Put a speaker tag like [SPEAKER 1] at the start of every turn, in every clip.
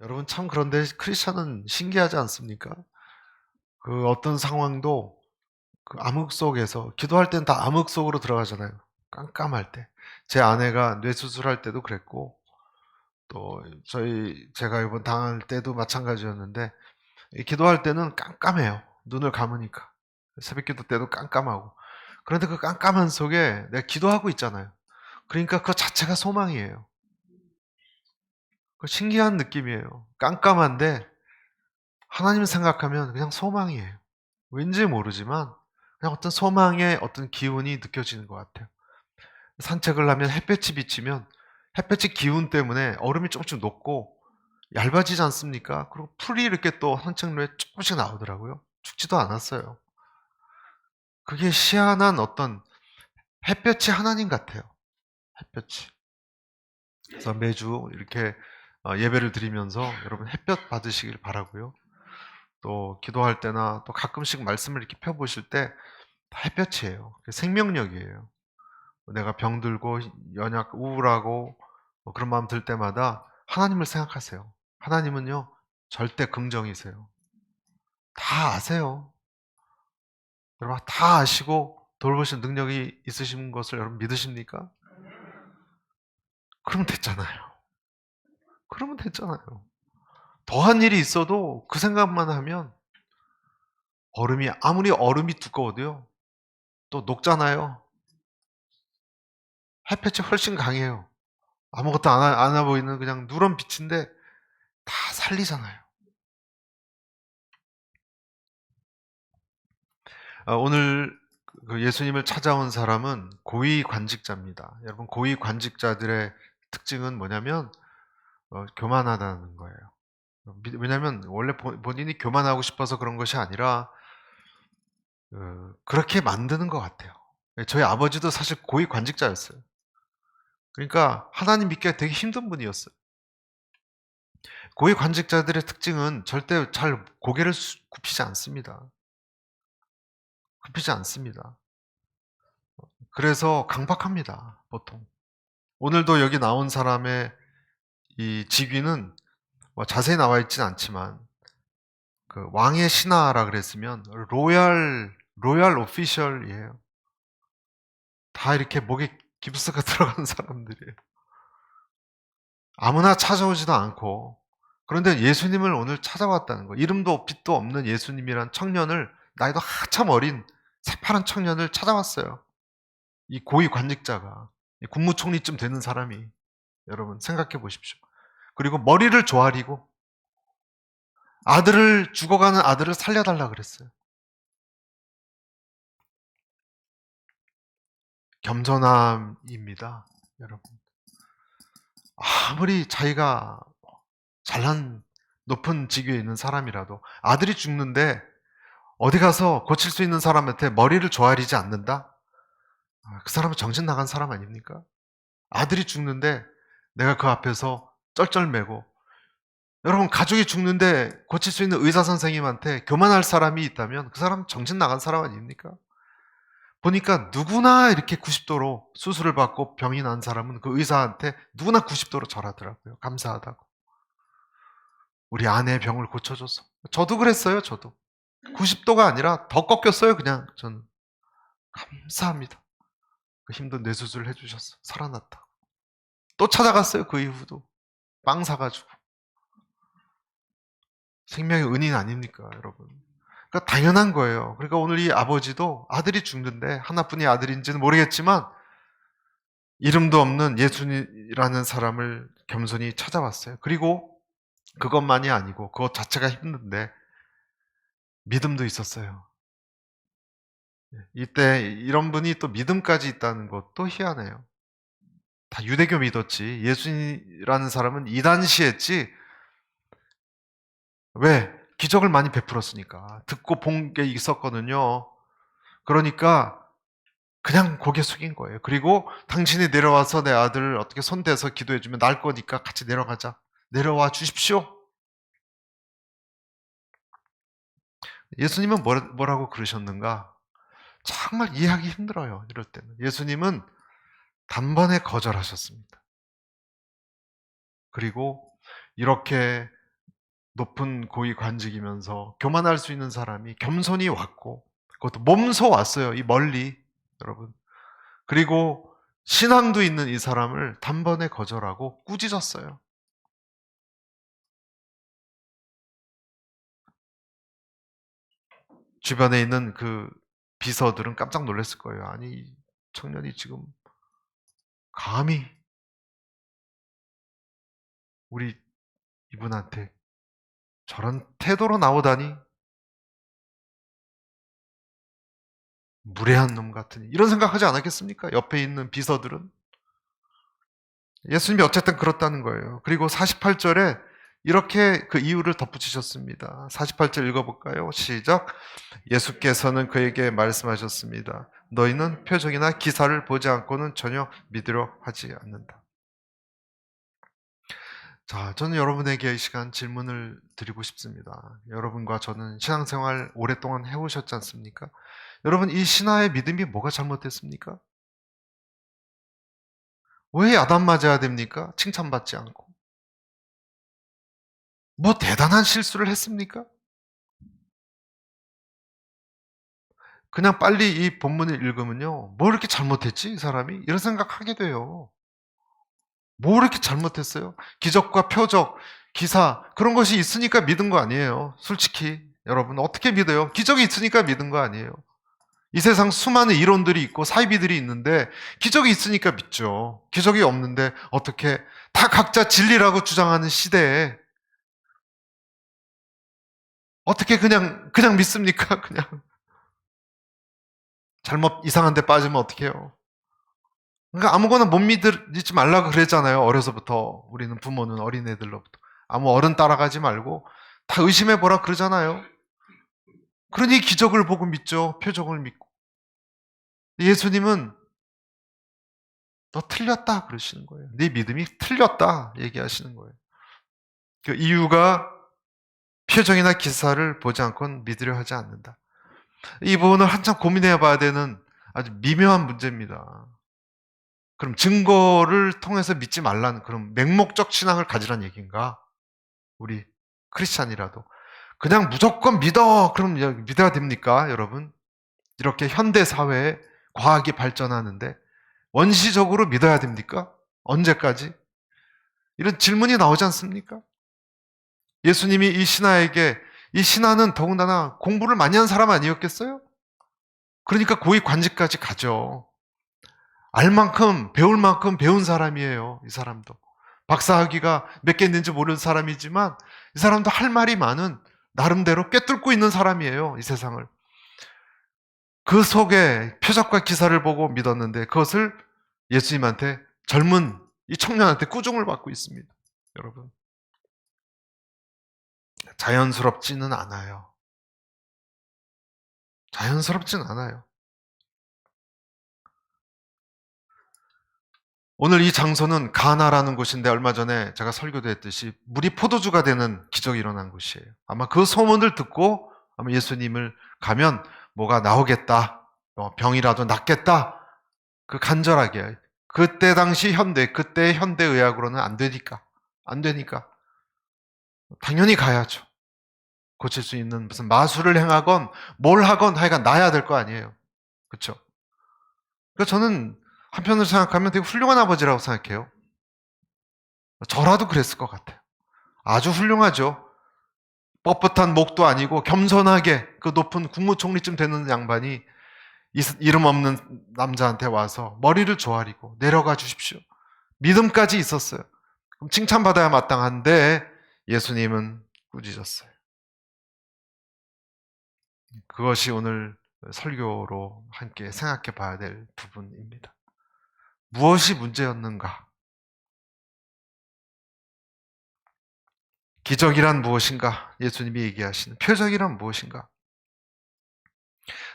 [SPEAKER 1] 여러분 참 그런데 크리스천은 신기하지 않습니까? 그 어떤 상황도 그 암흑 속에서 기도할 때는 다 암흑 속으로 들어가잖아요. 깜깜할 때. 제 아내가 뇌수술할 때도 그랬고 또 제가 이번 당할 때도 마찬가지였는데 이 기도할 때는 깜깜해요. 눈을 감으니까. 새벽기도 때도 깜깜하고. 그런데 그 깜깜한 속에 내가 기도하고 있잖아요. 그러니까 그 자체가 소망이에요. 그 신기한 느낌이에요. 깜깜한데 하나님을 생각하면 그냥 소망이에요. 왠지 모르지만 그냥 어떤 소망의 어떤 기운이 느껴지는 것 같아요. 산책을 하면 햇볕이 비치면 햇볕의 기운 때문에 얼음이 조금씩 녹고 얇아지지 않습니까? 그리고 풀이 이렇게 또 산책로에 조금씩 나오더라고요. 죽지도 않았어요. 그게 희한한 어떤 햇볕이 하나님 같아요. 햇볕이. 그래서 매주 이렇게 예배를 드리면서 여러분 햇볕 받으시길 바라고요. 또 기도할 때나 또 가끔씩 말씀을 이렇게 펴보실 때 다 햇볕이에요. 생명력이에요. 내가 병들고 연약 우울하고 그런 마음 들 때마다 하나님을 생각하세요. 하나님은요 절대 긍정이세요. 다 아세요. 여러분 다 아시고 돌보실 능력이 있으신 것을 여러분 믿으십니까? 그러면 됐잖아요. 그러면 됐잖아요. 더한 일이 있어도 그 생각만 하면 아무리 얼음이 두꺼워도요 또 녹잖아요. 햇볕이 훨씬 강해요. 아무것도 안 와 보이는 그냥 누런 빛인데 다 살리잖아요. 오늘 그 예수님을 찾아온 사람은 고위 관직자입니다. 여러분 고위 관직자들의 특징은 뭐냐면 교만하다는 거예요. 왜냐하면 원래 본인이 교만하고 싶어서 그런 것이 아니라 그렇게 만드는 것 같아요. 예, 저희 아버지도 사실 고위 관직자였어요. 그러니까 하나님 믿기가 되게 힘든 분이었어요. 고위 관직자들의 특징은 절대 잘 고개를 굽히지 않습니다. 굽히지 않습니다. 그래서 강박합니다, 보통. 오늘도 여기 나온 사람의 이 직위는 뭐 자세히 나와 있지는 않지만 그 왕의 신하라 그랬으면 로얄 오피셜이에요. 다 이렇게 목에 깁스가 들어간 사람들이에요. 아무나 찾아오지도 않고. 그런데 예수님을 오늘 찾아왔다는 거. 이름도 빛도 없는 예수님이란 청년을 나이도 한참 어린 새파란 청년을 찾아왔어요. 이 고위 관직자가 국무총리쯤 되는 사람이 여러분 생각해 보십시오. 그리고 머리를 조아리고 죽어가는 아들을 살려달라 그랬어요. 겸손함입니다, 여러분. 아무리 자기가 잘난 높은 직위에 있는 사람이라도 아들이 죽는데 어디 가서 고칠 수 있는 사람한테 머리를 조아리지 않는다? 그 사람은 정신 나간 사람 아닙니까? 아들이 죽는데 내가 그 앞에서 쩔쩔매고 여러분 가족이 죽는데 고칠 수 있는 의사 선생님한테 교만할 사람이 있다면 그 사람 정신 나간 사람 아닙니까? 보니까 누구나 이렇게 90도로 수술을 받고 병이 난 사람은 그 의사한테 누구나 90도로 절하더라고요. 감사하다고. 우리 아내의 병을 고쳐줘서. 저도 그랬어요, 저도. 90도가 아니라 더 꺾였어요, 그냥 저는. 감사합니다. 그 힘든 뇌수술을 해주셔서 살아났다. 또 찾아갔어요, 그 이후도. 빵 사가지고. 생명의 은인 아닙니까, 여러분? 그러니까 당연한 거예요. 그러니까 오늘 이 아버지도 아들이 죽는데 하나뿐인 아들인지는 모르겠지만 이름도 없는 예수님이라는 사람을 겸손히 찾아왔어요. 그리고 그것만이 아니고 그것 자체가 힘든데 믿음도 있었어요. 이때 이런 분이 또 믿음까지 있다는 것도 희한해요. 다 유대교 믿었지 예수님이라는 사람은 이단시했지. 왜? 기적을 많이 베풀었으니까. 듣고 본 게 있었거든요. 그러니까 그냥 고개 숙인 거예요. 그리고 당신이 내려와서 내 아들을 어떻게 손대서 기도해주면 날 거니까 같이 내려가자. 내려와 주십시오. 예수님은 뭐라고 그러셨는가? 정말 이해하기 힘들어요. 이럴 때는. 예수님은 단번에 거절하셨습니다. 그리고 이렇게 높은 고위 관직이면서 교만할 수 있는 사람이 겸손히 왔고, 그것도 몸소 왔어요. 이 멀리, 여러분. 그리고 신앙도 있는 이 사람을 단번에 거절하고 꾸짖었어요. 주변에 있는 그 비서들은 깜짝 놀랐을 거예요. 아니, 이 청년이 지금 감히 우리 이분한테 저런 태도로 나오다니, 무례한 놈 같으니, 이런 생각하지 않았겠습니까? 옆에 있는 비서들은. 예수님이 어쨌든 그렇다는 거예요. 그리고 48절에 이렇게 그 이유를 덧붙이셨습니다. 48절 읽어볼까요? 시작. 예수께서는 그에게 말씀하셨습니다. 너희는 표적이나 기사를 보지 않고는 전혀 믿으려 하지 않는다. 자, 저는 여러분에게 이 시간 질문을 드리고 싶습니다. 여러분과 저는 신앙생활 오랫동안 해오셨지 않습니까? 여러분, 이 신하의 믿음이 뭐가 잘못됐습니까? 왜 야단 맞아야 됩니까? 칭찬받지 않고. 뭐 대단한 실수를 했습니까? 그냥 빨리 이 본문을 읽으면요. 뭐 이렇게 잘못했지, 이 사람이? 이런 생각하게 돼요. 뭐 이렇게 잘못했어요? 기적과 표적, 기사, 그런 것이 있으니까 믿은 거 아니에요. 솔직히. 여러분, 어떻게 믿어요? 기적이 있으니까 믿은 거 아니에요. 이 세상 수많은 이론들이 있고 사이비들이 있는데 기적이 있으니까 믿죠. 기적이 없는데 어떻게 다 각자 진리라고 주장하는 시대에 어떻게 그냥 믿습니까? 그냥 잘못 이상한 데 빠지면 어떡해요? 그러니까 아무거나 못 믿지 말라고 그랬잖아요. 어려서부터 우리는 부모는 어린애들로부터 아무 어른 따라가지 말고 다 의심해 보라 그러잖아요. 그러니 기적을 보고 믿죠. 표적을 믿고. 예수님은 너 틀렸다 그러시는 거예요. 네 믿음이 틀렸다 얘기하시는 거예요. 그 이유가 표정이나 기사를 보지 않고는 믿으려 하지 않는다. 이 부분을 한참 고민해 봐야 되는 아주 미묘한 문제입니다. 그럼 증거를 통해서 믿지 말라는 그런 맹목적 신앙을 가지란 얘기인가? 우리 크리스찬이라도. 그냥 무조건 믿어! 그럼 믿어야 됩니까, 여러분? 이렇게 현대 사회에 과학이 발전하는데 원시적으로 믿어야 됩니까? 언제까지? 이런 질문이 나오지 않습니까? 예수님이 이 신하에게 이 신하는 더군다나 공부를 많이 한 사람 아니었겠어요? 그러니까 고위 관직까지 가죠. 알 만큼, 배울 만큼 배운 사람이에요. 이 사람도. 박사학위가 몇 개 있는지 모르는 사람이지만 이 사람도 할 말이 많은 나름대로 꿰뚫고 있는 사람이에요. 이 세상을. 그 속에 표적과 기사를 보고 믿었는데 그것을 예수님한테 젊은 이 청년한테 꾸중을 받고 있습니다. 여러분. 자연스럽지는 않아요. 자연스럽지는 않아요. 오늘 이 장소는 가나라는 곳인데 얼마 전에 제가 설교도 했듯이 물이 포도주가 되는 기적이 일어난 곳이에요. 아마 그 소문을 듣고 아마 예수님을 가면 뭐가 나오겠다, 병이라도 낫겠다, 그 간절하게. 그때 당시 그때 현대의학으로는 안 되니까 당연히 가야죠. 고칠 수 있는 무슨 마술을 행하건 뭘 하건 하여간 나야 될 거 아니에요. 그렇죠? 그러니까 저는 한편으로 생각하면 되게 훌륭한 아버지라고 생각해요. 저라도 그랬을 것 같아요. 아주 훌륭하죠. 뻣뻣한 목도 아니고 겸손하게 그 높은 국무총리쯤 되는 양반이 이름 없는 남자한테 와서 머리를 조아리고 내려가 주십시오. 믿음까지 있었어요. 그럼 칭찬받아야 마땅한데 예수님은 꾸짖었어요. 그것이 오늘 설교로 함께 생각해 봐야 될 부분입니다. 무엇이 문제였는가? 기적이란 무엇인가? 예수님이 얘기하시는 표적이란 무엇인가?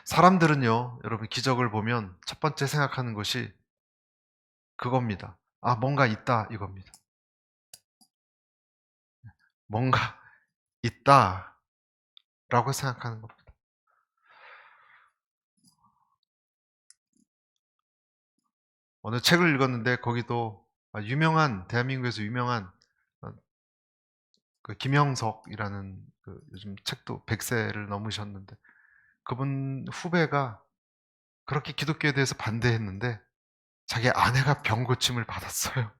[SPEAKER 1] 사람들은요, 여러분, 기적을 보면 첫 번째 생각하는 것이 그겁니다. 아, 뭔가 있다, 이겁니다. 뭔가 있다, 라고 생각하는 겁니다. 어느 책을 읽었는데, 거기도 대한민국에서 유명한 그 김영석이라는 요즘 책도 100세를 넘으셨는데 그분 후배가 그렇게 기독교에 대해서 반대했는데 자기 아내가 병 고침을 받았어요.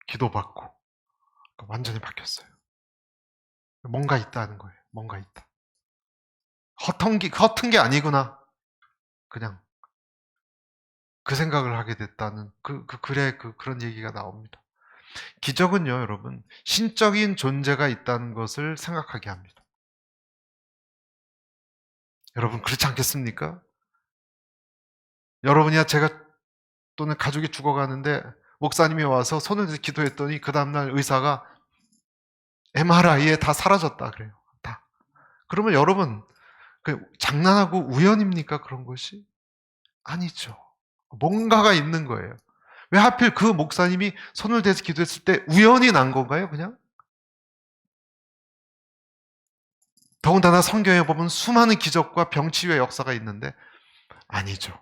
[SPEAKER 1] 기도받고. 그러니까 완전히 바뀌었어요. 뭔가 있다는 거예요. 뭔가 있다. 허튼 게 아니구나. 그냥 그 생각을 하게 됐다는 그런 얘기가 나옵니다. 기적은요, 여러분, 신적인 존재가 있다는 것을 생각하게 합니다. 여러분, 그렇지 않겠습니까? 여러분이나 제가 또는 가족이 죽어가는데 목사님이 와서 손을 들어 기도했더니 그 다음날 의사가 MRI에 다 사라졌다 그래요. 다. 그러면 여러분, 장난하고 우연입니까? 그런 것이? 아니죠. 뭔가가 있는 거예요. 왜 하필 그 목사님이 손을 대서 기도했을 때 우연히 난 건가요? 그냥? 더군다나 성경에 보면 수많은 기적과 병치유의 역사가 있는데 아니죠.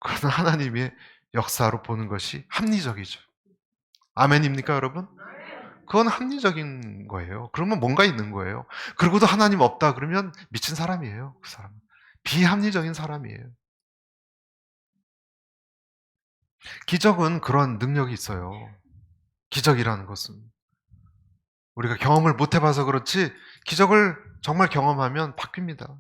[SPEAKER 1] 그건 하나님의 역사로 보는 것이 합리적이죠. 아멘입니까, 여러분? 그건 합리적인 거예요. 그러면 뭔가 있는 거예요. 그러고도 하나님 없다 그러면 미친 사람이에요. 그 사람은. 비합리적인 사람이에요. 기적은 그런 능력이 있어요. 기적이라는 것은. 우리가 경험을 못 해봐서 그렇지 기적을 정말 경험하면 바뀝니다.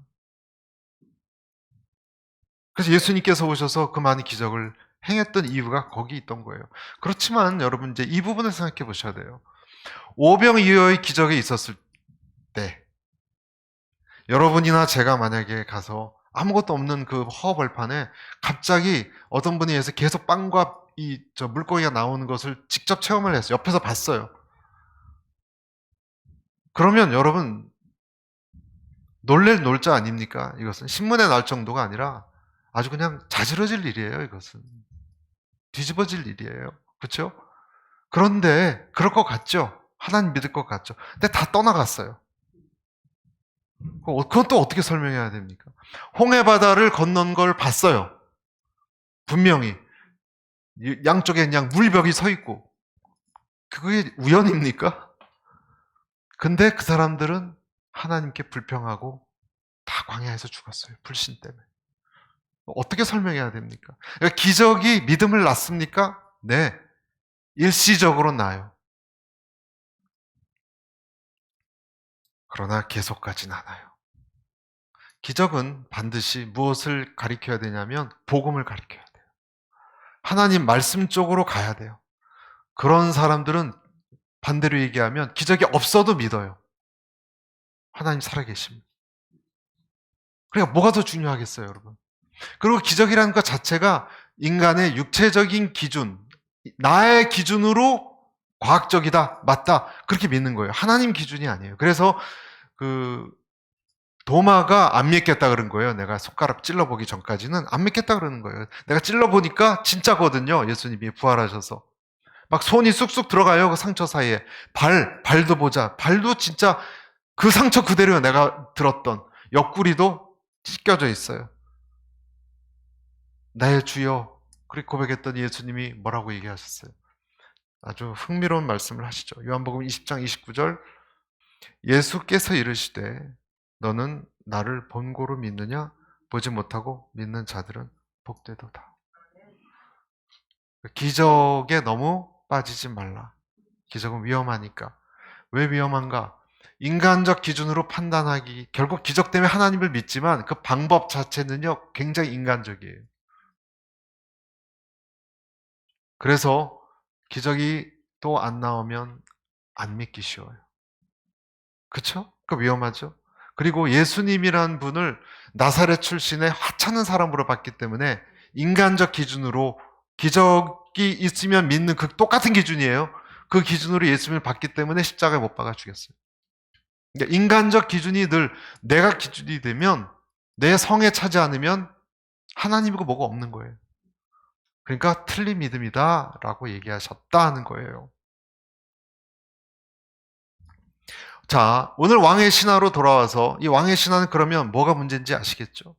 [SPEAKER 1] 그래서 예수님께서 오셔서 그 많은 기적을 행했던 이유가 거기 있던 거예요. 그렇지만 여러분 이제 이 부분을 생각해 보셔야 돼요. 오병이어의 기적이 있었을 때 여러분이나 제가 만약에 가서 아무것도 없는 그 허벌판에 갑자기 어떤 분이 해서 계속 빵과 물고기가 나오는 것을 직접 체험을 했어요. 옆에서 봤어요. 그러면 여러분 놀랄 놀자 아닙니까? 이것은 신문에 날 정도가 아니라 아주 그냥 자지러질 일이에요. 이것은 뒤집어질 일이에요. 그렇죠? 그런데 그럴 것 같죠? 하나님 믿을 것 같죠? 근데 다 떠나갔어요. 그건 또 어떻게 설명해야 됩니까? 홍해바다를 건넌 걸 봤어요. 분명히. 양쪽에 그냥 물벽이 서 있고. 그게 우연입니까? 근데 그 사람들은 하나님께 불평하고 다 광야에서 죽었어요. 불신 때문에. 어떻게 설명해야 됩니까? 그러니까 기적이 믿음을 낳습니까? 네. 일시적으로 나요. 그러나 계속 가진 않아요. 기적은 반드시 무엇을 가리켜야 되냐면 복음을 가리켜야 돼요. 하나님 말씀 쪽으로 가야 돼요. 그런 사람들은 반대로 얘기하면 기적이 없어도 믿어요. 하나님 살아계십니다. 그러니까 뭐가 더 중요하겠어요, 여러분? 그리고 기적이라는 것 자체가 인간의 육체적인 기준, 나의 기준으로 과학적이다, 맞다, 그렇게 믿는 거예요. 하나님 기준이 아니에요. 그래서 도마가 안 믿겠다 그런 거예요. 내가 손가락 찔러보기 전까지는 안 믿겠다 그러는 거예요. 내가 찔러보니까 진짜거든요. 예수님이 부활하셔서. 막 손이 쑥쑥 들어가요. 그 상처 사이에. 발도 보자. 발도 진짜 그 상처 그대로요. 내가 들었던. 옆구리도 찢겨져 있어요. 나의 주여. 그렇게 고백했더니 예수님이 뭐라고 얘기하셨어요? 아주 흥미로운 말씀을 하시죠. 요한복음 20장 29절. 예수께서 이르시되 너는 나를 본고로 믿느냐? 보지 못하고 믿는 자들은 복되도다. 기적에 너무 빠지지 말라. 기적은 위험하니까. 왜 위험한가? 인간적 기준으로 판단하기, 결국 기적 때문에 하나님을 믿지만 그 방법 자체는요, 굉장히 인간적이에요. 그래서 기적이 또 안 나오면 안 믿기 쉬워요. 그쵸? 그 위험하죠? 그리고 예수님이란 분을 나사렛 출신의 하찮은 사람으로 봤기 때문에 인간적 기준으로 기적이 있으면 믿는 그 똑같은 기준이에요. 그 기준으로 예수님을 봤기 때문에 십자가에 못 박아 죽였어요. 그러니까 인간적 기준이 늘 내가 기준이 되면 내 성에 차지 않으면 하나님이고 뭐가 없는 거예요. 그러니까 틀린 믿음이다라고 얘기하셨다는 거예요. 자, 오늘 왕의 신하로 돌아와서 이 왕의 신하는 그러면 뭐가 문제인지 아시겠죠?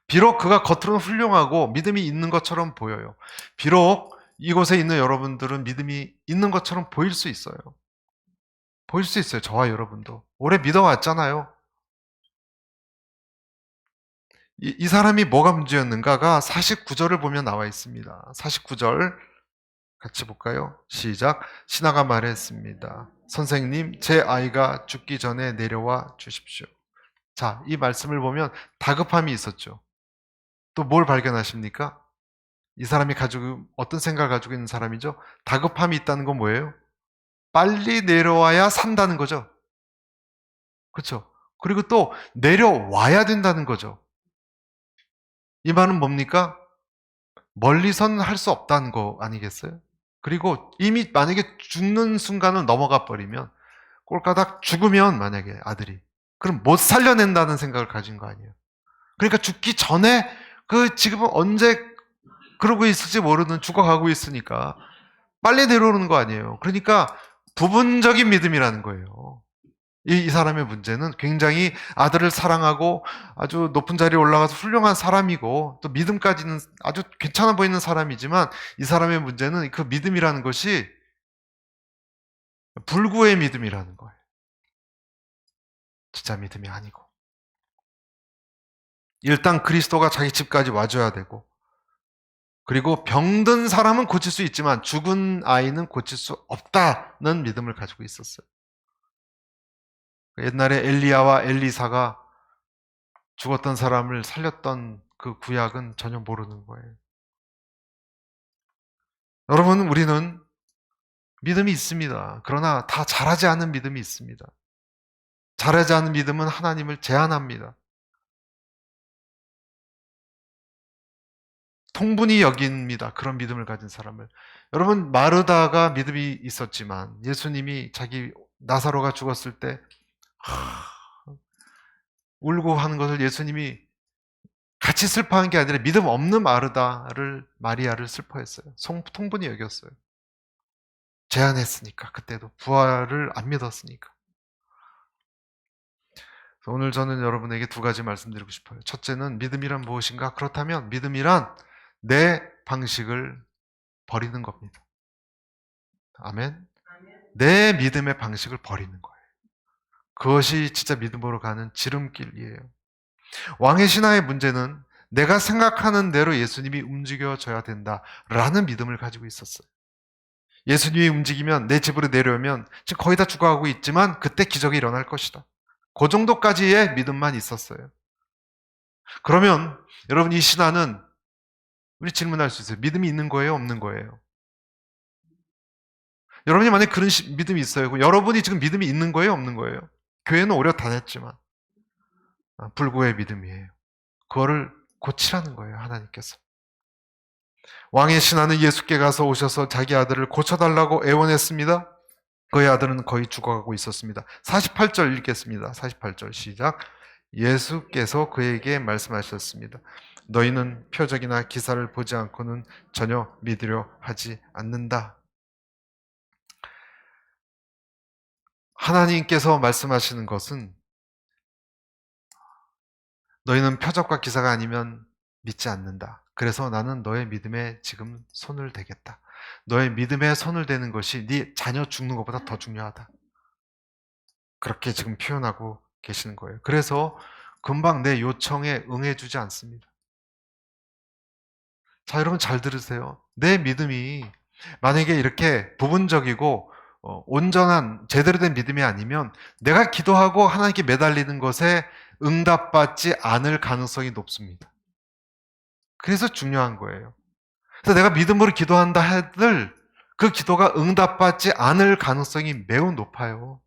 [SPEAKER 1] 비록 그가 겉으로는 훌륭하고 믿음이 있는 것처럼 보여요. 비록 이곳에 있는 여러분들은 믿음이 있는 것처럼 보일 수 있어요. 보일 수 있어요. 저와 여러분도. 오래 믿어왔잖아요. 이 사람이 뭐가 문제였는가가 49절을 보면 나와 있습니다. 49절 같이 볼까요? 시작. 신하가 말했습니다. 선생님, 제 아이가 죽기 전에 내려와 주십시오. 자, 이 말씀을 보면 다급함이 있었죠. 또 뭘 발견하십니까? 이 사람이 가지고 어떤 생각을 가지고 있는 사람이죠? 다급함이 있다는 건 뭐예요? 빨리 내려와야 산다는 거죠. 그렇죠? 그리고 또 내려와야 된다는 거죠. 이 말은 뭡니까? 멀리서는 할 수 없다는 거 아니겠어요? 그리고 이미 만약에 죽는 순간을 넘어가 버리면 꼴까닥 죽으면 만약에 아들이 그럼 못 살려낸다는 생각을 가진 거 아니에요. 그러니까 죽기 전에 그 지금은 언제 그러고 있을지 모르는 죽어가고 있으니까 빨리 내려오는 거 아니에요. 그러니까 부분적인 믿음이라는 거예요. 이 사람의 문제는 굉장히 아들을 사랑하고 아주 높은 자리에 올라가서 훌륭한 사람이고 또 믿음까지는 아주 괜찮아 보이는 사람이지만 이 사람의 문제는 그 믿음이라는 것이 불구의 믿음이라는 거예요. 진짜 믿음이 아니고. 일단 그리스도가 자기 집까지 와줘야 되고 그리고 병든 사람은 고칠 수 있지만 죽은 아이는 고칠 수 없다는 믿음을 가지고 있었어요. 옛날에 엘리야와 엘리사가 죽었던 사람을 살렸던 그 구약은 전혀 모르는 거예요. 여러분, 우리는 믿음이 있습니다. 그러나 다 잘하지 않은 믿음이 있습니다. 잘하지 않은 믿음은 하나님을 제한합니다. 통분히 여깁니다. 그런 믿음을 가진 사람을. 여러분, 마르다가 믿음이 있었지만 예수님이 자기 나사로가 죽었을 때 울고 하는 것을 예수님이 같이 슬퍼한 게 아니라 믿음 없는 마리아를 슬퍼했어요. 통분히 여겼어요. 제한했으니까 그때도 부활을 안 믿었으니까. 오늘 저는 여러분에게 두 가지 말씀드리고 싶어요. 첫째는 믿음이란 무엇인가? 그렇다면 믿음이란 내 방식을 버리는 겁니다. 아멘. 내 믿음의 방식을 버리는 거예요. 그것이 진짜 믿음으로 가는 지름길이에요. 왕의 신앙의 문제는 내가 생각하는 대로 예수님이 움직여줘야 된다라는 믿음을 가지고 있었어요. 예수님이 움직이면 내 집으로 내려오면 지금 거의 다 죽어가고 있지만 그때 기적이 일어날 것이다. 그 정도까지의 믿음만 있었어요. 그러면 여러분 이 신화는 우리 질문할 수 있어요. 믿음이 있는 거예요? 없는 거예요? 여러분이 만약에 그런 믿음이 있어요. 그럼 여러분이 지금 믿음이 있는 거예요? 없는 거예요? 교회는 오히려 다녔지만 불구의 믿음이에요. 그거를 고치라는 거예요. 하나님께서. 왕의 신하는 예수께 가서 오셔서 자기 아들을 고쳐달라고 애원했습니다. 그의 아들은 거의 죽어가고 있었습니다. 48절 읽겠습니다. 48절 시작. 예수께서 그에게 말씀하셨습니다. 너희는 표적이나 기사를 보지 않고는 전혀 믿으려 하지 않는다. 하나님께서 말씀하시는 것은 너희는 표적과 기사가 아니면 믿지 않는다. 그래서 나는 너의 믿음에 지금 손을 대겠다. 너의 믿음에 손을 대는 것이 네 자녀 죽는 것보다 더 중요하다. 그렇게 지금 표현하고 계시는 거예요. 그래서 금방 내 요청에 응해주지 않습니다. 자, 여러분 잘 들으세요. 내 믿음이 만약에 이렇게 부분적이고 온전한 제대로 된 믿음이 아니면 내가 기도하고 하나님께 매달리는 것에 응답받지 않을 가능성이 높습니다. 그래서 중요한 거예요. 그래서 내가 믿음으로 기도한다 해도 그 기도가 응답받지 않을 가능성이 매우 높아요.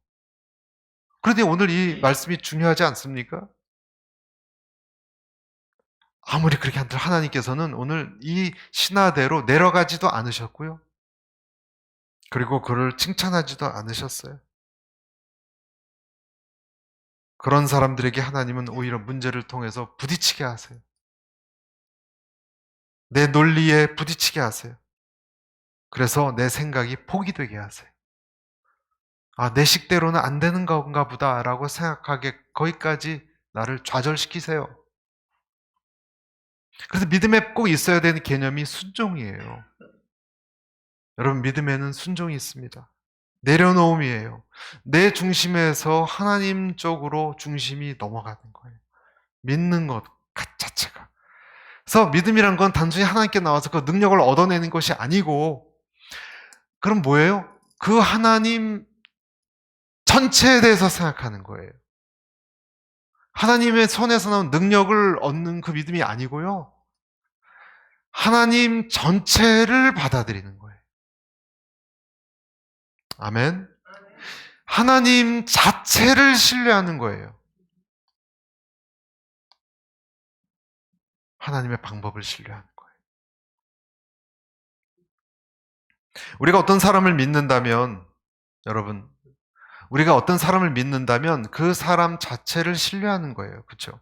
[SPEAKER 1] 그런데 오늘 이 말씀이 중요하지 않습니까? 아무리 그렇게 한들 하나님께서는 오늘 이 신하대로 내려가지도 않으셨고요. 그리고 그를 칭찬하지도 않으셨어요. 그런 사람들에게 하나님은 오히려 문제를 통해서 부딪히게 하세요. 내 논리에 부딪히게 하세요. 그래서 내 생각이 포기되게 하세요. 아, 내 식대로는 안 되는 건가 보다라고 생각하게 거기까지 나를 좌절시키세요. 그래서 믿음에 꼭 있어야 되는 개념이 순종이에요. 여러분, 믿음에는 순종이 있습니다. 내려놓음이에요. 내 중심에서 하나님 쪽으로 중심이 넘어가는 거예요. 믿는 것 자체가. 그래서 믿음이란 건 단순히 하나님께 나와서 그 능력을 얻어내는 것이 아니고, 그럼 뭐예요? 그 하나님 전체에 대해서 생각하는 거예요. 하나님의 손에서 나온 능력을 얻는 그 믿음이 아니고요. 하나님 전체를 받아들이는 거예요. 아멘. 하나님 자체를 신뢰하는 거예요. 하나님의 방법을 신뢰하는 거예요. 우리가 어떤 사람을 믿는다면, 여러분, 우리가 어떤 사람을 믿는다면 그 사람 자체를 신뢰하는 거예요. 그렇죠?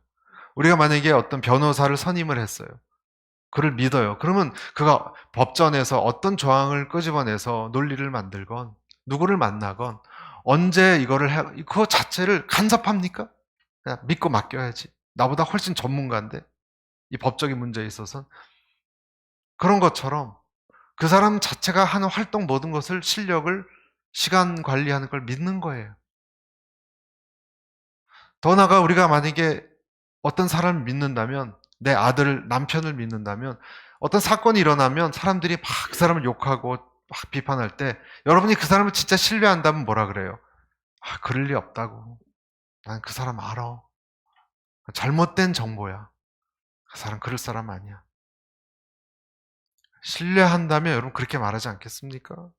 [SPEAKER 1] 우리가 만약에 어떤 변호사를 선임을 했어요. 그를 믿어요. 그러면 그가 법전에서 어떤 조항을 끄집어내서 논리를 만들건 누구를 만나건 언제 이거를 그거 자체를 간섭합니까? 그냥 믿고 맡겨야지. 나보다 훨씬 전문가인데 이 법적인 문제에 있어서 그런 것처럼 그 사람 자체가 하는 활동 모든 것을 실력을 시간 관리하는 걸 믿는 거예요. 더 나아가 우리가 만약에 어떤 사람을 믿는다면 내 아들, 남편을 믿는다면 어떤 사건이 일어나면 사람들이 막 그 사람을 욕하고 막 비판할 때 여러분이 그 사람을 진짜 신뢰한다면 뭐라 그래요? 아, 그럴 리 없다고. 난 그 사람 알아. 잘못된 정보야. 그 사람 그럴 사람 아니야. 신뢰한다면 여러분 그렇게 말하지 않겠습니까?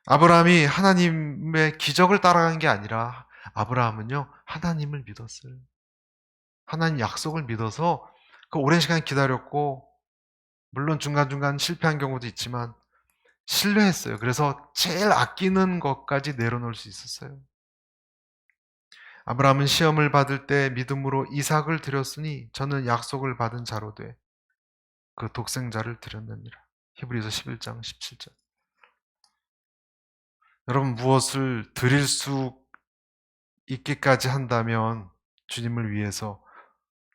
[SPEAKER 1] 아브라함이 하나님의 기적을 따라간 게 아니라 아브라함은요, 하나님을 믿었어요. 하나님 약속을 믿어서 그 오랜 시간 기다렸고, 물론 중간중간 실패한 경우도 있지만 신뢰했어요. 그래서 제일 아끼는 것까지 내려놓을 수 있었어요. 아브라함은 시험을 받을 때 믿음으로 이삭을 드렸으니 저는 약속을 받은 자로 돼 그 독생자를 드렸느니라. 히브리서 11장 17절. 여러분, 무엇을 드릴 수 있기까지 한다면 주님을 위해서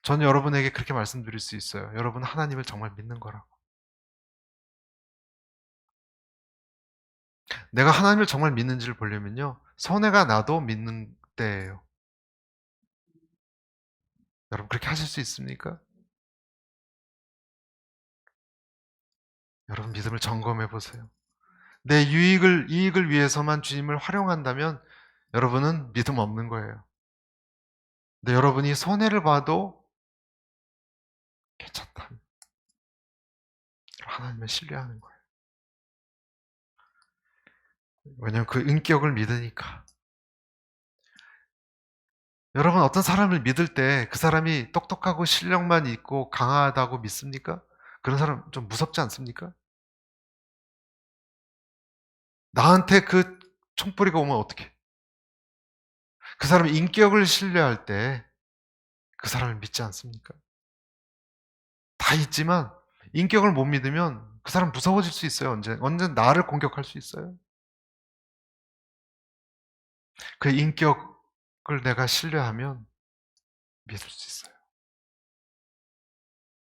[SPEAKER 1] 저는 여러분에게 그렇게 말씀드릴 수 있어요. 여러분 하나님을 정말 믿는 거라고. 내가 하나님을 정말 믿는지를 보려면요, 손해가 나도 믿는 때예요. 여러분 그렇게 하실 수 있습니까? 여러분 믿음을 점검해 보세요. 내 이익을 위해서만 주님을 활용한다면 여러분은 믿음 없는 거예요. 근데 여러분이 손해를 봐도 괜찮다. 하나님을 신뢰하는 거예요. 왜냐하면 그 인격을 믿으니까. 여러분 어떤 사람을 믿을 때 그 사람이 똑똑하고 실력만 있고 강하다고 믿습니까? 그런 사람 좀 무섭지 않습니까? 나한테 그 총뿌리가 오면 어떡해? 그 사람의 인격을 신뢰할 때 그 사람을 믿지 않습니까? 다 있지만 인격을 못 믿으면 그 사람 무서워질 수 있어요. 언제 나를 공격할 수 있어요. 그 인격을 내가 신뢰하면 믿을 수 있어요.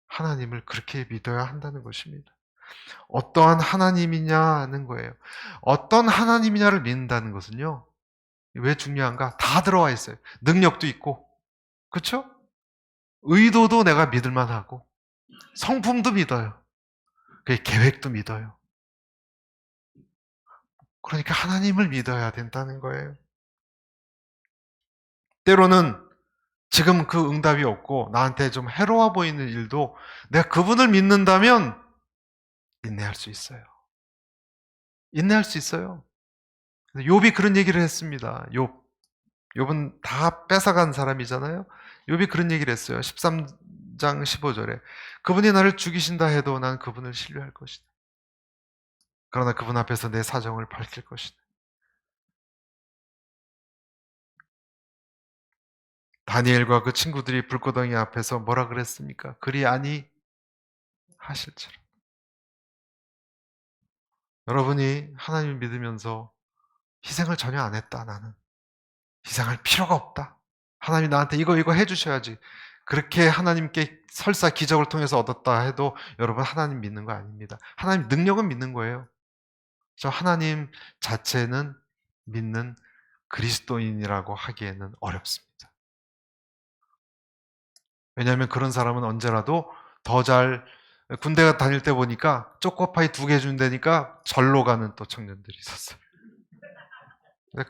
[SPEAKER 1] 하나님을 그렇게 믿어야 한다는 것입니다. 어떠한 하나님이냐는 거예요. 어떤 하나님이냐를 믿는다는 것은요, 왜 중요한가? 다 들어와 있어요. 능력도 있고, 그렇죠? 의도도 내가 믿을 만하고, 성품도 믿어요. 그 계획도 믿어요. 그러니까 하나님을 믿어야 된다는 거예요. 때로는 지금 그 응답이 없고 나한테 좀 해로워 보이는 일도 내가 그분을 믿는다면 인내할 수 있어요. 인내할 수 있어요. 욥이 그런 얘기를 했습니다. 욥은 다 뺏어간 사람이잖아요. 욥이 그런 얘기를 했어요. 13장 15절에 그분이 나를 죽이신다 해도 난 그분을 신뢰할 것이다. 그러나 그분 앞에서 내 사정을 밝힐 것이다. 다니엘과 그 친구들이 불구덩이 앞에서 뭐라 그랬습니까? 그리 아니 하실지라. 여러분이 하나님을 믿으면서 희생을 전혀 안 했다, 나는. 희생할 필요가 없다. 하나님이 나한테 이거 해주셔야지. 그렇게 하나님께 설사 기적을 통해서 얻었다 해도 여러분 하나님 믿는 거 아닙니다. 하나님 능력은 믿는 거예요. 저 하나님 자체는 믿는 그리스도인이라고 하기에는 어렵습니다. 왜냐하면 그런 사람은 언제라도 더 잘, 군대 다닐 때 보니까 초코파이 2개 준다니까 절로 가는 또 청년들이 있었어요.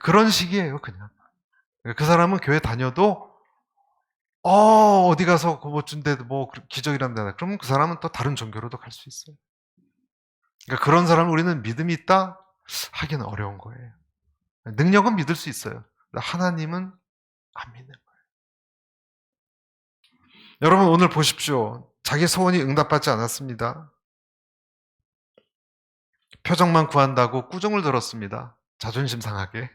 [SPEAKER 1] 그런 식이에요, 그냥. 그 사람은 교회 다녀도 어디 가서 뭐 준대도 뭐 기적이란다. 그러면 그 사람은 또 다른 종교로도 갈 수 있어요. 그러니까 그런 사람을 우리는 믿음이 있다 하기는 어려운 거예요. 능력은 믿을 수 있어요. 하나님은 안 믿는 거예요. 여러분 오늘 보십시오. 자기 소원이 응답받지 않았습니다. 표적만 구한다고 꾸중을 들었습니다. 자존심 상하게.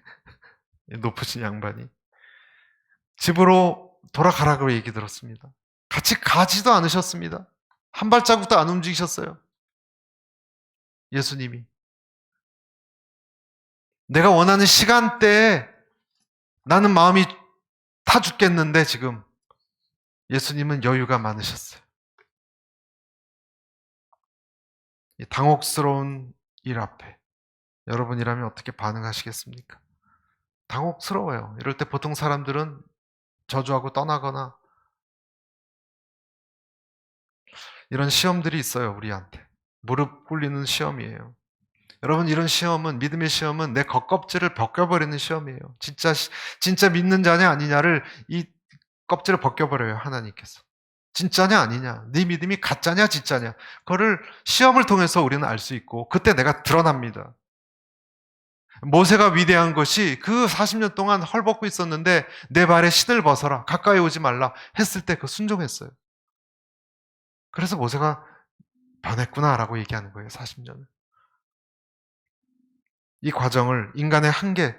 [SPEAKER 1] 높으신 양반이. 집으로 돌아가라고 얘기 들었습니다. 같이 가지도 않으셨습니다. 한 발자국도 안 움직이셨어요. 예수님이. 내가 원하는 시간대에 나는 마음이 타 죽겠는데 지금 예수님은 여유가 많으셨어요. 이 당혹스러운 일 앞에 여러분이라면 어떻게 반응하시겠습니까? 당혹스러워요. 이럴 때 보통 사람들은 저주하고 떠나거나 이런 시험들이 있어요, 우리한테. 무릎 꿇리는 시험이에요. 여러분, 이런 시험은, 믿음의 시험은 내 겉껍질을 벗겨버리는 시험이에요. 진짜 믿는 자냐 아니냐를 이 껍질을 벗겨버려요, 하나님께서. 진짜냐 아니냐, 네 믿음이 가짜냐 진짜냐, 그거를 시험을 통해서 우리는 알 수 있고, 그때 내가 드러납니다. 모세가 위대한 것이 그 40년 동안 헐벗고 있었는데 내 발에 신을 벗어라, 가까이 오지 말라 했을 때 그 순종했어요. 그래서 모세가 변했구나라고 얘기하는 거예요, 40년을. 이 과정을 인간의 한계,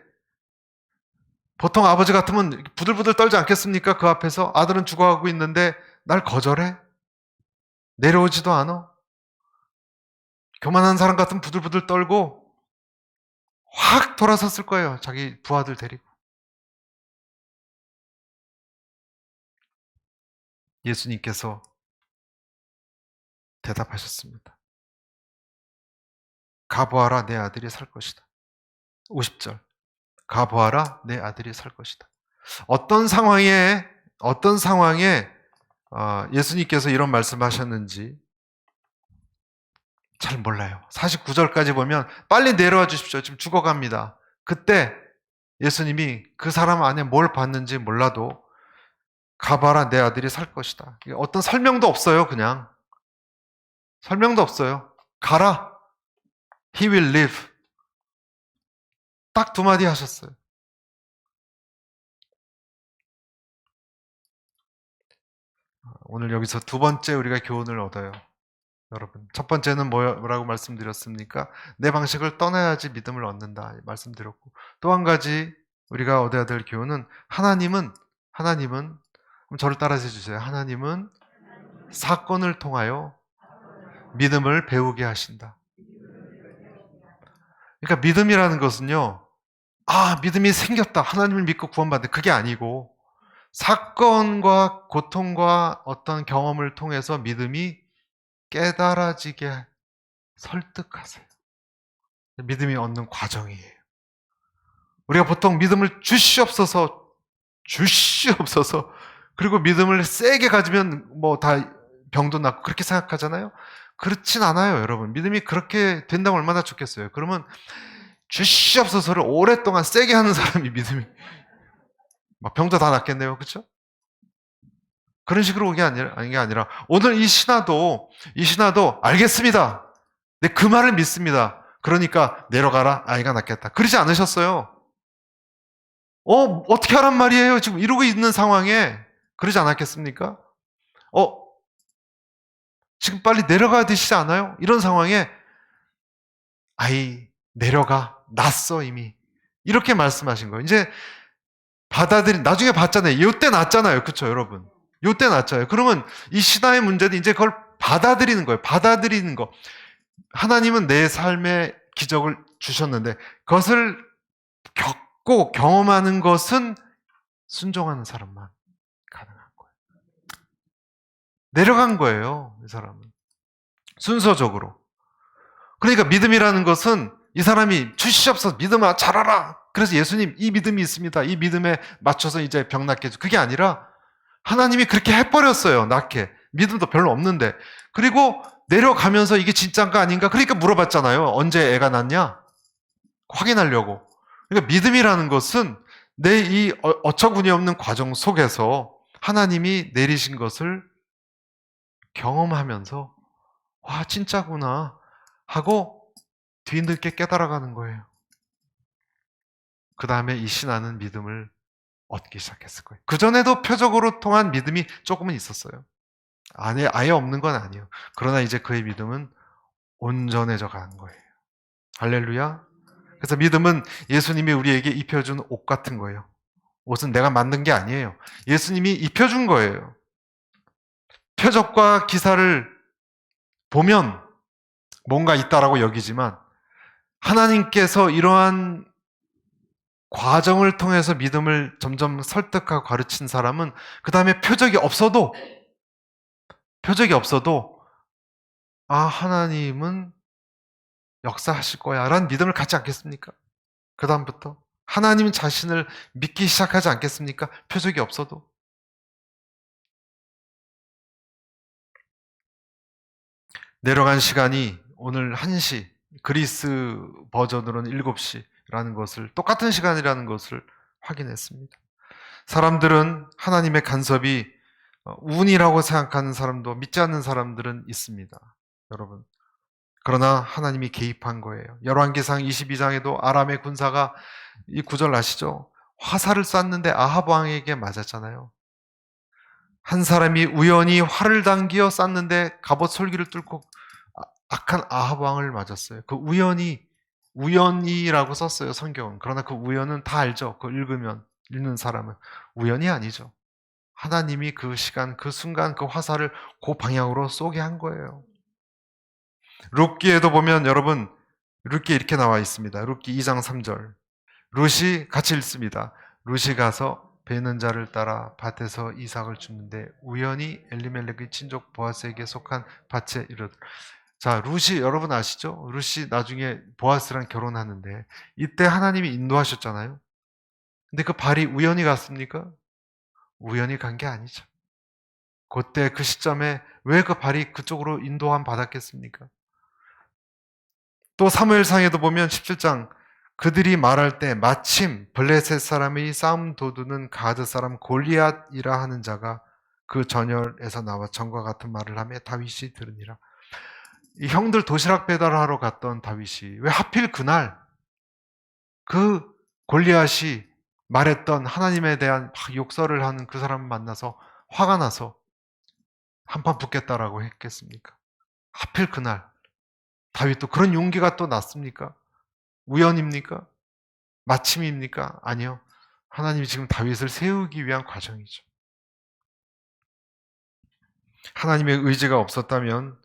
[SPEAKER 1] 보통 아버지 같으면 부들부들 떨지 않겠습니까? 그 앞에서 아들은 죽어가고 있는데 날 거절해? 내려오지도 않아? 교만한 사람 같으면 부들부들 떨고 확 돌아섰을 거예요, 자기 부하들 데리고. 예수님께서 대답하셨습니다. 가보아라, 내 아들이 살 것이다. 50절. 가보아라, 내 아들이 살 것이다. 어떤 상황에 예수님께서 이런 말씀하셨는지 잘 몰라요. 49절까지 보면 빨리 내려와 주십시오. 지금 죽어갑니다. 그때 예수님이 그 사람 안에 뭘 봤는지 몰라도 가봐라, 내 아들이 살 것이다. 어떤 설명도 없어요. 그냥 설명도 없어요. 가라, he will live. 딱 2마디 하셨어요. 오늘 여기서 2번째 우리가 교훈을 얻어요. 여러분, 첫 번째는 뭐라고 말씀드렸습니까? 내 방식을 떠나야지 믿음을 얻는다 말씀드렸고, 또 한 가지 우리가 얻어야 될 교훈은 하나님은 그럼 저를 따라서 해주세요. 하나님은 사건을 통하여 믿음을 배우게 하신다. 그러니까 믿음이라는 것은요, 믿음이 생겼다, 하나님을 믿고 구원받는다, 그게 아니고 사건과 고통과 어떤 경험을 통해서 믿음이 깨달아지게 설득하세요. 믿음이 얻는 과정이에요. 우리가 보통 믿음을 주시옵소서, 그리고 믿음을 세게 가지면 뭐 다 병도 낫고 그렇게 생각하잖아요. 그렇진 않아요, 여러분. 믿음이 그렇게 된다면 얼마나 좋겠어요. 그러면 주시옵소서를 오랫동안 세게 하는 사람이 믿음이 막 병도 다 낫겠네요, 그렇죠? 그런 식으로 온 게 아니라 오늘 이 신하도 알겠습니다. 네, 그 말을 믿습니다. 그러니까 내려가라, 아이가 낫겠다. 그러지 않으셨어요. 어떻게 하란 말이에요? 지금 이러고 있는 상황에 그러지 않았겠습니까? 지금 빨리 내려가야 되시지 않아요? 이런 상황에 아이 내려가, 낫어 이미. 이렇게 말씀하신 거예요. 이제 나중에 봤잖아요. 요때 낫잖아요. 그렇죠, 여러분? 요때 낫잖아요. 그러면 이 신화의 문제는 이제 그걸 받아들이는 거예요. 받아들이는 거. 하나님은 내 삶에 기적을 주셨는데 그것을 겪고 경험하는 것은 순종하는 사람만 가능한 거예요. 내려간 거예요, 이 사람은. 순서적으로. 그러니까 믿음이라는 것은 이 사람이 주시옵소서 믿음아 잘하라. 그래서 예수님 이 믿음이 있습니다. 이 믿음에 맞춰서 이제 병 낫게 해줘. 그게 아니라 하나님이 그렇게 해버렸어요. 낫게. 믿음도 별로 없는데. 그리고 내려가면서 이게 진짜인가 아닌가? 그러니까 물어봤잖아요. 언제 애가 낳냐? 확인하려고. 그러니까 믿음이라는 것은 내 이 어처구니 없는 과정 속에서 하나님이 내리신 것을 경험하면서 와 진짜구나 하고 뒤늦게 깨달아가는 거예요. 그 다음에 이 신하는 믿음을 얻기 시작했을 거예요. 그전에도 표적으로 통한 믿음이 조금은 있었어요. 아예 없는 건 아니에요. 그러나 이제 그의 믿음은 온전해져 가는 거예요. 할렐루야. 그래서 믿음은 예수님이 우리에게 입혀준 옷 같은 거예요. 옷은 내가 만든 게 아니에요. 예수님이 입혀준 거예요. 표적과 기사를 보면 뭔가 있다라고 여기지만 하나님께서 이러한 과정을 통해서 믿음을 점점 설득하고 가르친 사람은 그 다음에 표적이 없어도 하나님은 역사하실 거야 라는 믿음을 갖지 않겠습니까? 그 다음부터 하나님 자신을 믿기 시작하지 않겠습니까? 표적이 없어도. 내려간 시간이 오늘 1시, 그리스 버전으로는 7시라는 것을, 똑같은 시간이라는 것을 확인했습니다. 사람들은 하나님의 간섭이 운이라고 생각하는 사람도 믿지 않는 사람들은 있습니다. 여러분. 그러나 하나님이 개입한 거예요. 열왕기상 22장에도 아람의 군사가 이 구절 아시죠? 화살을 쐈는데 아합 왕에게 맞았잖아요. 한 사람이 우연히 활을 당기어 쐈는데 갑옷 솔기를 뚫고 악한 아합 왕을 맞았어요. 그 우연이라고 썼어요, 성경은. 그러나 그 우연은 다 알죠. 그거 읽는 사람은. 우연이 아니죠. 하나님이 그 시간, 그 순간 그 화살을 그 방향으로 쏘게 한 거예요. 룻기에도 보면 여러분, 룻기에 이렇게 나와 있습니다. 룻기 2장 3절. 룻이 같이 읽습니다. 룻이 가서 베는 자를 따라 밭에서 이삭을 줍는데 우연히 엘리멜렉의 친족 보아스에게 속한 밭에 이르더라. 자, 룻이 여러분 아시죠? 룻이 나중에 보아스랑 결혼하는데 이때 하나님이 인도하셨잖아요. 근데 그 발이 우연히 갔습니까? 우연히 간 게 아니죠. 그때 그 시점에 왜 그 발이 그쪽으로 인도함 받았겠습니까? 또 사무엘상에도 보면 17장 그들이 말할 때 마침 블레셋 사람의 싸움 도두는 가드 사람 골리앗이라 하는 자가 그 전열에서 나와 전과 같은 말을 하며 다윗이 들으니라. 이 형들 도시락 배달하러 갔던 다윗이 왜 하필 그날 그 골리앗이 말했던 하나님에 대한 욕설을 하는 그 사람을 만나서 화가 나서 한판 붙겠다라고 했겠습니까? 하필 그날 다윗도 그런 용기가 또 났습니까? 우연입니까? 마침입니까? 아니요. 하나님이 지금 다윗을 세우기 위한 과정이죠. 하나님의 의지가 없었다면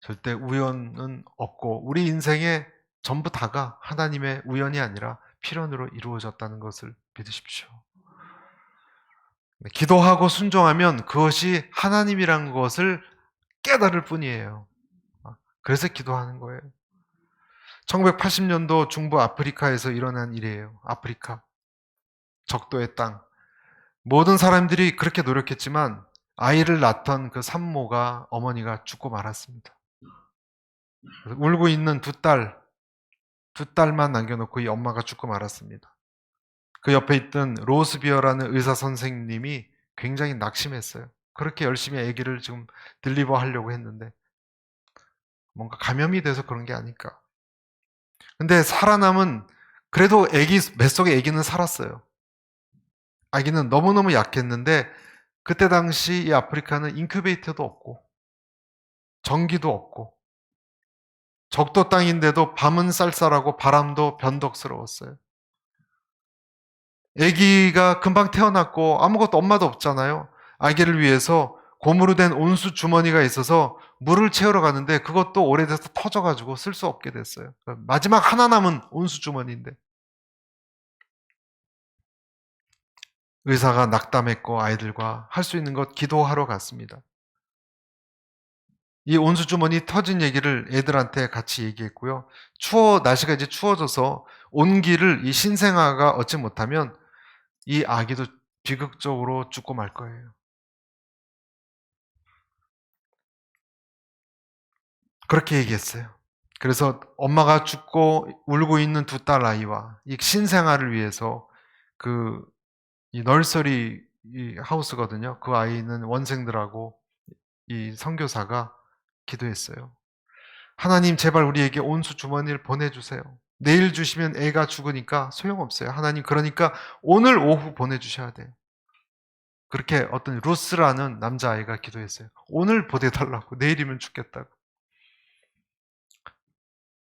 [SPEAKER 1] 절대 우연은 없고 우리 인생의 전부 다가 하나님의 우연이 아니라 필연으로 이루어졌다는 것을 믿으십시오. 기도하고 순종하면 그것이 하나님이란 것을 깨달을 뿐이에요. 그래서 기도하는 거예요. 1980년도 중부 아프리카에서 일어난 일이에요. 아프리카. 적도의 땅. 모든 사람들이 그렇게 노력했지만 아이를 낳던 그 산모가 어머니가 죽고 말았습니다. 울고 있는 두 딸만 남겨놓고 이 엄마가 죽고 말았습니다. 그 옆에 있던 로스비어라는 의사 선생님이 굉장히 낙심했어요. 그렇게 열심히 아기를 지금 딜리버 하려고 했는데 뭔가 감염이 돼서 그런 게 아닐까. 근데 살아남은 그래도 뱃속에 아기는 살았어요. 아기는 너무너무 약했는데 그때 당시 이 아프리카는 인큐베이터도 없고 전기도 없고 적도 땅인데도 밤은 쌀쌀하고 바람도 변덕스러웠어요. 아기가 금방 태어났고 아무것도 엄마도 없잖아요. 아기를 위해서 고무로 된 온수 주머니가 있어서 물을 채우러 가는데 그것도 오래돼서 터져가지고 쓸 수 없게 됐어요. 마지막 하나 남은 온수 주머니인데 의사가 낙담했고 아이들과 할 수 있는 것 기도하러 갔습니다. 이 온수주머니 터진 얘기를 애들한테 같이 얘기했고요. 날씨가 이제 추워져서 온기를 이 신생아가 얻지 못하면 이 아기도 비극적으로 죽고 말 거예요. 그렇게 얘기했어요. 그래서 엄마가 죽고 울고 있는 두 딸 아이와 이 신생아를 위해서 이 널서리 이 하우스거든요. 그 아이는 원생들하고 이 선교사가 기도했어요. 하나님 제발 우리에게 온수 주머니를 보내주세요. 내일 주시면 애가 죽으니까 소용없어요. 하나님 그러니까 오늘 오후 보내주셔야 돼요. 그렇게 어떤 루스라는 남자아이가 기도했어요. 오늘 보내달라고. 내일이면 죽겠다고.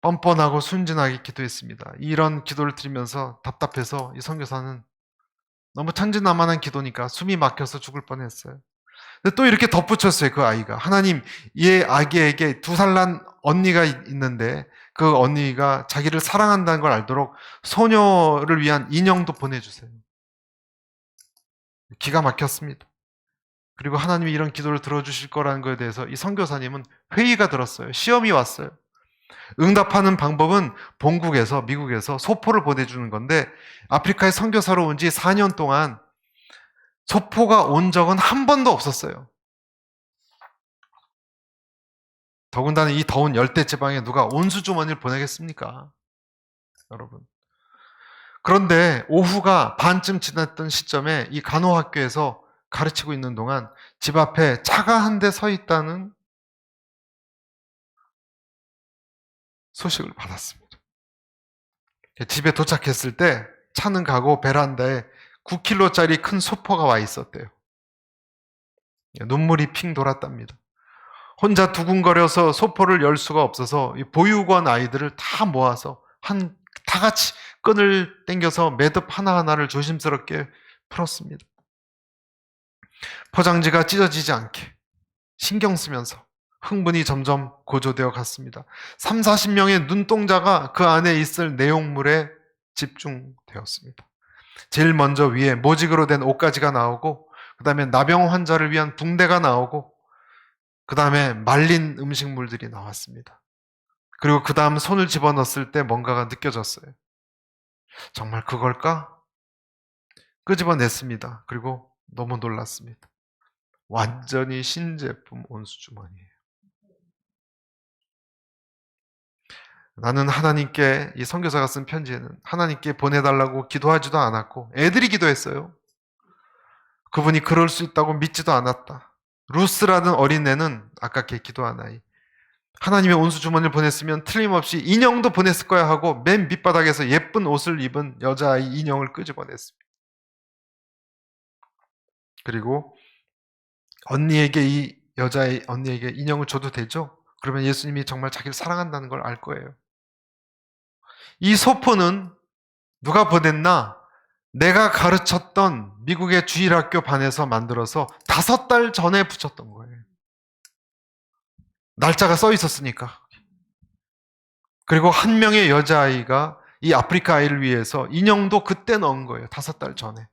[SPEAKER 1] 뻔뻔하고 순진하게 기도했습니다. 이런 기도를 드리면서 답답해서 이 선교사는 너무 천진난만한 기도니까 숨이 막혀서 죽을 뻔했어요. 근데 또 이렇게 덧붙였어요. 그 아이가. 하나님, 얘 아기에게 2살 난 언니가 있는데 그 언니가 자기를 사랑한다는 걸 알도록 소녀를 위한 인형도 보내주세요. 기가 막혔습니다. 그리고 하나님이 이런 기도를 들어주실 거라는 것에 대해서 이 선교사님은 회의가 들었어요. 시험이 왔어요. 응답하는 방법은 본국에서, 미국에서 소포를 보내주는 건데 아프리카에 선교사로 온 지 4년 동안 소포가 온 적은 한 번도 없었어요. 더군다나 이 더운 열대 지방에 누가 온수주머니를 보내겠습니까? 여러분. 그런데 오후가 반쯤 지났던 시점에 이 간호학교에서 가르치고 있는 동안 집 앞에 차가 한 대 서 있다는 소식을 받았습니다. 집에 도착했을 때 차는 가고 베란다에 9kg짜리 큰 소포가 와 있었대요. 눈물이 핑 돌았답니다. 혼자 두근거려서 소포를 열 수가 없어서 보육원 아이들을 다 모아서 다 같이 끈을 당겨서 매듭 하나하나를 조심스럽게 풀었습니다. 포장지가 찢어지지 않게 신경 쓰면서 흥분이 점점 고조되어 갔습니다. 3, 40명의 눈동자가 그 안에 있을 내용물에 집중되었습니다. 제일 먼저 위에 모직으로 된 옷가지가 나오고 그 다음에 나병 환자를 위한 붕대가 나오고 그 다음에 말린 음식물들이 나왔습니다. 그리고 그 다음 손을 집어넣었을 때 뭔가가 느껴졌어요. 정말 그걸까? 끄집어냈습니다. 그리고 너무 놀랐습니다. 완전히 신제품 온수주머니예요. 나는 하나님께 이 선교사가 쓴 편지에는 하나님께 보내달라고 기도하지도 않았고 애들이 기도했어요. 그분이 그럴 수 있다고 믿지도 않았다. 루스라는 어린애는 아깝게 기도한 아이. 하나님의 온수주머니를 보냈으면 틀림없이 인형도 보냈을 거야 하고 맨 밑바닥에서 예쁜 옷을 입은 여자아이 인형을 끄집어냈습니다. 그리고 언니에게 인형을 줘도 되죠? 그러면 예수님이 정말 자기를 사랑한다는 걸 알 거예요. 이 소포는 누가 보냈나? 내가 가르쳤던 미국의 주일학교 반에서 만들어서 5달 전에 붙였던 거예요. 날짜가 써 있었으니까. 그리고 한 명의 여자아이가 이 아프리카 아이를 위해서 인형도 그때 넣은 거예요. 5달 전에.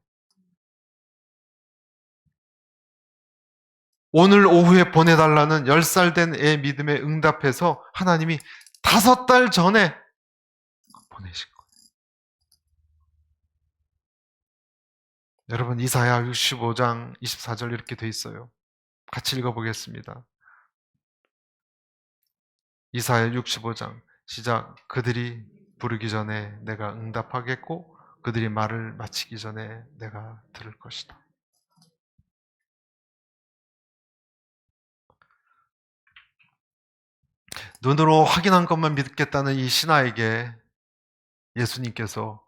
[SPEAKER 1] 오늘 오후에 보내달라는 10살 된 애 믿음에 응답해서 하나님이 5달 전에 보내신 거예요. 여러분 이사야 65장 24절 이렇게 돼 있어요. 같이 읽어보겠습니다. 이사야 65장 시작. 그들이 부르기 전에 내가 응답하겠고 그들이 말을 마치기 전에 내가 들을 것이다. 눈으로 확인한 것만 믿겠다는 이 신하에게 예수님께서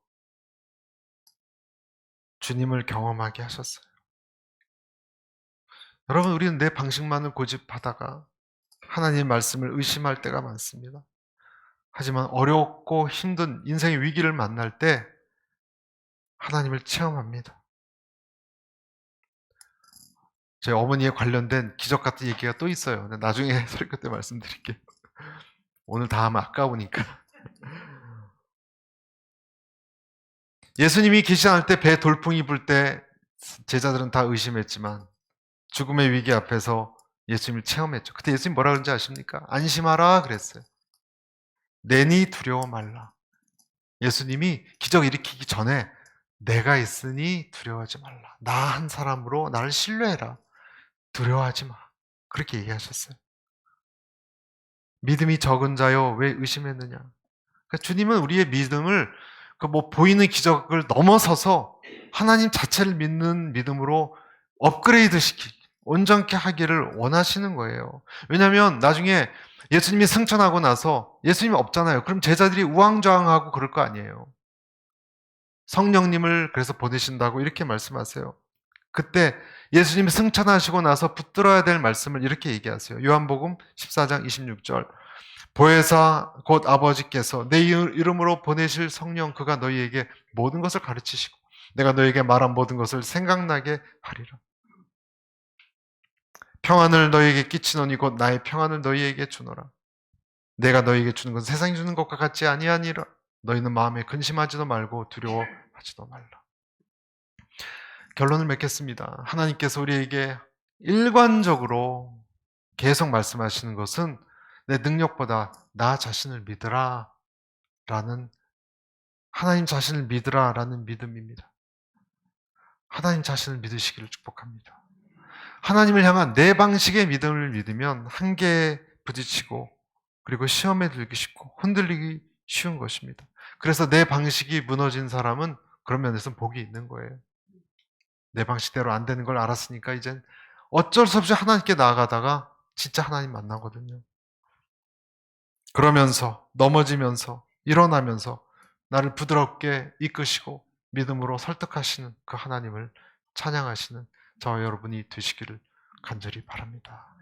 [SPEAKER 1] 주님을 경험하게 하셨어요. 여러분 우리는 내 방식만을 고집하다가 하나님의 말씀을 의심할 때가 많습니다. 하지만 어렵고 힘든 인생의 위기를 만날 때 하나님을 체험합니다. 제 어머니에 관련된 기적 같은 얘기가 또 있어요. 나중에 설교 때 말씀드릴게요. 오늘 다 하면 아까우니까. 예수님이 계시할 때 배 돌풍이 불 때 제자들은 다 의심했지만 죽음의 위기 앞에서 예수님을 체험했죠. 그때 예수님 뭐라 그런지 아십니까? 안심하라 그랬어요. 내니 두려워 말라. 예수님이 기적 일으키기 전에 내가 있으니 두려워하지 말라. 나 한 사람으로 나를 신뢰해라. 두려워하지 마. 그렇게 얘기하셨어요. 믿음이 적은 자여 왜 의심했느냐. 그러니까 주님은 우리의 믿음을 그 뭐 보이는 기적을 넘어서서 하나님 자체를 믿는 믿음으로 업그레이드 온전케 하기를 원하시는 거예요. 왜냐하면 나중에 예수님이 승천하고 나서 예수님이 없잖아요. 그럼 제자들이 우왕좌왕하고 그럴 거 아니에요. 성령님을 그래서 보내신다고 이렇게 말씀하세요. 그때 예수님이 승천하시고 나서 붙들어야 될 말씀을 이렇게 얘기하세요. 요한복음 14장 26절. 보혜사 곧 아버지께서 내 이름으로 보내실 성령 그가 너희에게 모든 것을 가르치시고 내가 너희에게 말한 모든 것을 생각나게 하리라. 평안을 너희에게 끼치노니 곧 나의 평안을 너희에게 주노라. 내가 너희에게 주는 건 세상이 주는 것과 같지 아니하니라. 너희는 마음에 근심하지도 말고 두려워하지도 말라. 결론을 맺겠습니다. 하나님께서 우리에게 일관적으로 계속 말씀하시는 것은 내 능력보다 나 자신을 믿으라 라는, 하나님 자신을 믿으라 라는 믿음입니다. 하나님 자신을 믿으시기를 축복합니다. 하나님을 향한 내 방식의 믿음을 믿으면 한계에 부딪히고 그리고 시험에 들기 쉽고 흔들리기 쉬운 것입니다. 그래서 내 방식이 무너진 사람은 그런 면에서 복이 있는 거예요. 내 방식대로 안 되는 걸 알았으니까 이젠 어쩔 수 없이 하나님께 나아가다가 진짜 하나님 만나거든요. 그러면서 넘어지면서 일어나면서 나를 부드럽게 이끄시고 믿음으로 설득하시는 그 하나님을 찬양하시는 저와 여러분이 되시기를 간절히 바랍니다.